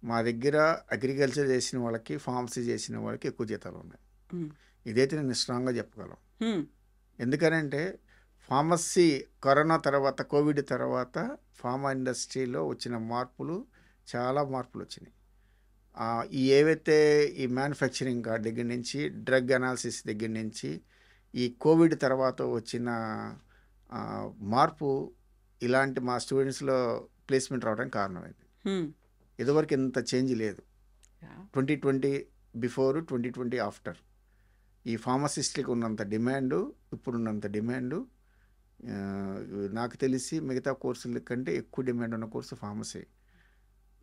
మా దగ్గర అగ్రికల్చర్ చేసిన వాళ్ళకి, ఫార్మసీ చేసిన వాళ్ళకి ఎక్కువ జీతాలు ఉన్నాయి. ఇదైతే నేను స్ట్రాంగ్గా చెప్పగలను. ఎందుకనంటే ఫార్మసీ కరోనా తర్వాత, కోవిడ్ తర్వాత ఫార్మా ఇండస్ట్రీలో వచ్చిన మార్పులు, చాలా మార్పులు వచ్చినాయి. ఈ ఏవైతే ఈ మ్యానుఫ్యాక్చరింగ్ దగ్గర నుంచి, డ్రగ్ అనాలిసిస్ దగ్గర నుంచి, ఈ కోవిడ్ తర్వాత వచ్చిన మార్పు ఇలాంటి మా స్టూడెంట్స్లో ప్లేస్మెంట్ రావడానికి కారణమైంది. ఇదివరకు ఇంత చేంజ్ లేదు. 2020 బిఫోర్, 2020 ఆఫ్టర్ ఈ ఫార్మసిస్ట్కి ఉన్నంత డిమాండు, ఇప్పుడున్నంత డిమాండు నాకు తెలిసి మిగతా కోర్సుల కంటే ఎక్కువ డిమాండ్ ఉన్న కోర్సు ఫార్మసీ.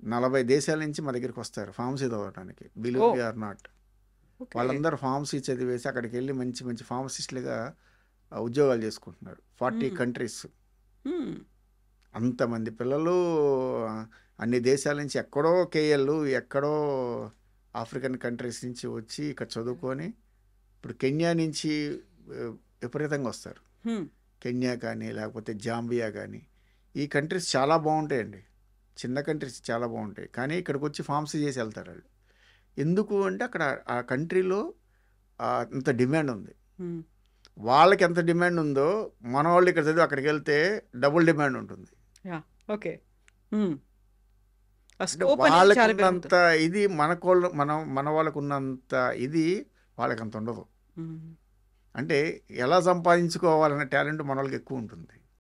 40 దేశాల నుంచి మా దగ్గరికి వస్తారు ఫార్మసీ చదవడానికి. Believe we are not. వాళ్ళందరూ ఫార్మసీ చదివేసి అక్కడికి వెళ్ళి మంచి మంచి ఫార్మసిస్టులుగా ఉద్యోగాలు చేసుకుంటున్నారు. 40 కంట్రీస్. అంతమంది పిల్లలు అన్ని దేశాల నుంచి, ఎక్కడో కేఎల్, ఎక్కడో ఆఫ్రికన్ కంట్రీస్ నుంచి వచ్చి ఇక్కడ చదువుకొని ఇప్పుడు కెన్యా నుంచి విపరీతంగా వస్తారు. కెన్యా కానీ, లేకపోతే జాంబియా కానీ, ఈ కంట్రీస్ చాలా బాగుంటాయండి. చిన్న కంట్రీస్ చాలా బాగుంటాయి. కానీ ఇక్కడికి వచ్చి ఫార్మసీ చేసి వెళ్తారు వాళ్ళు. ఎందుకు అంటే అక్కడ ఆ కంట్రీలో అంత డిమాండ్ ఉంది. వాళ్ళకి ఎంత డిమాండ్ ఉందో మన వాళ్ళు ఇక్కడ చదివి అక్కడికి వెళ్తే డబుల్ డిమాండ్ ఉంటుంది. ఓకే, వాళ్ళకి ఉన్నంత ఇది మన వాళ్ళకు ఉన్నంత ఇది వాళ్ళకి అంత ఉండదు. అంటే ఎలా సంపాదించుకోవాలనే టాలెంట్ మన వాళ్ళకి ఎక్కువ ఉంటుంది.